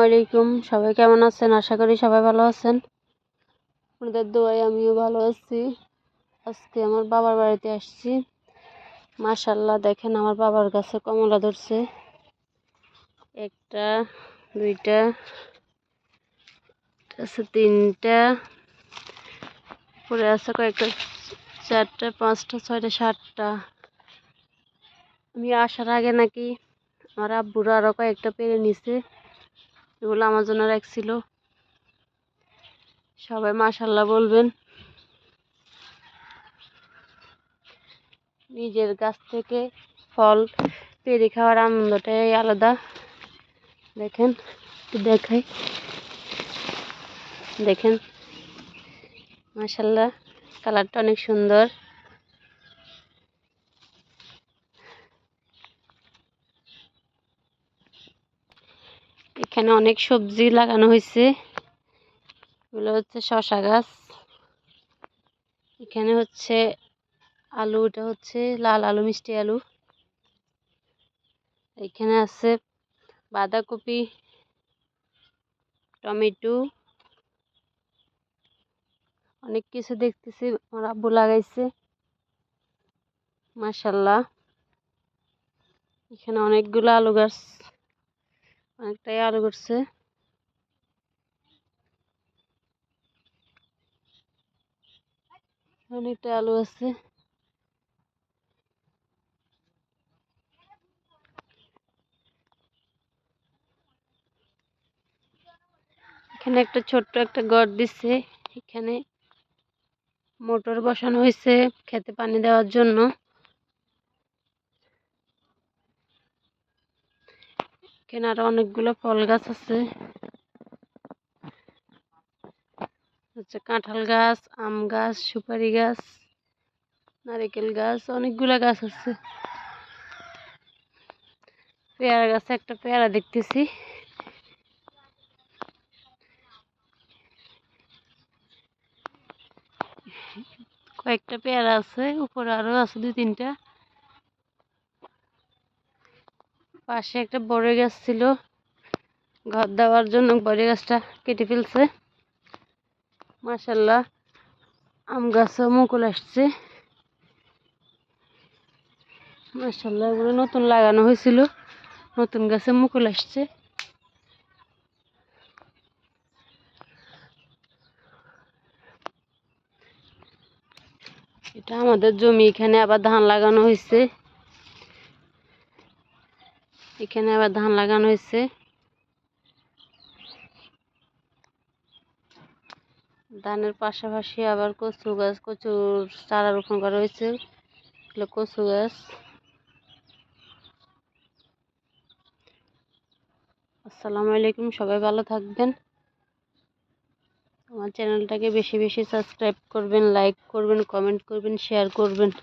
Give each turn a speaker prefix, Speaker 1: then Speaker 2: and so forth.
Speaker 1: আলাইকুম, সবাই কেমন আছেন? আশা করি সবাই ভালো আছেন। আপনাদের দোয়ায় আমিও ভালো আছি। আজকে আমার বাবার বাড়িতে আসছি। মাশাআল্লাহ, দেখেন আমার বাবার গাছে কমলা ধরছে। একটা, দুইটা, তিনটা, পরে আছে কয়েকটা, চারটা, পাঁচটা, ছয়টা, সাতটা। আমি আসার আগে নাকি আমার আব্বুরা আরো কয়েকটা পেরে নিছে, এগুলো আমার জন্য রাখছিল। সবাই মাশাআল্লাহ বলবেন। নিজের গাছ থেকে ফল পেরে খাওয়ার আনন্দটাই আলাদা। দেখেন, দেখাই, দেখেন মাশাআল্লাহ, কালারটা অনেক সুন্দর। এখানে অনেক সবজি লাগানো হয়েছে। এগুলো হচ্ছে শসা গাছ, এখানে হচ্ছে আলু, এটা হচ্ছে লাল আলু, মিষ্টি আলু। এখানে আছে বাঁধাকপি, টমেটো, অনেক কিছু দেখতেছি আমার আব্বু লাগাইছে। মাশাআল্লাহ, এখানে অনেকগুলো আলু গাছ, অনেকটাই আলু করছে। অনেকটা আলু আছে। এখানে একটা ছোট্ট একটা ঘর দিচ্ছে, এখানে মোটর বসানো হয়েছে খেতে পানি দেওয়ার জন্য। এখানে আরো অনেকগুলো ফল গাছ আছে, হচ্ছে কাঁঠাল গাছ, আম গাছ, সুপারি গাছ, নারকেল গাছ, অনেকগুলো গাছ আছে। পেয়ারা গাছে একটা পেয়ারা দেখতেছি। কয়েকটা পেয়ারা আছে, উপরে আরো আছে দুই তিনটা। পাশে একটা বড় গাছ ছিল, ঘর দেওয়ার জন্য বড় গাছটা কেটে ফেলছে। মাশাআল্লাহ, আম গাছও মুকুল আসছে। মাশাআল্লাহ, এগুলো নতুন লাগানো হয়েছিল, নতুন গাছে মুকুল আসছে। এটা আমাদের জমি, এখানে আবার ধান লাগানো হয়েছে। এখানে আবার ধান লাগানো হয়েছে। ধানের পাশাপাশি আবার কচু গাছ, কচুর চারা রোপণ করা হয়েছে, এগুলো কচু গাছ। আসসালামু আলাইকুম, সবাই ভালো থাকবেন। আমার চ্যানেলটাকে বেশি বেশি সাবস্ক্রাইব করবেন, লাইক করবেন, কমেন্ট করবেন, শেয়ার করবেন।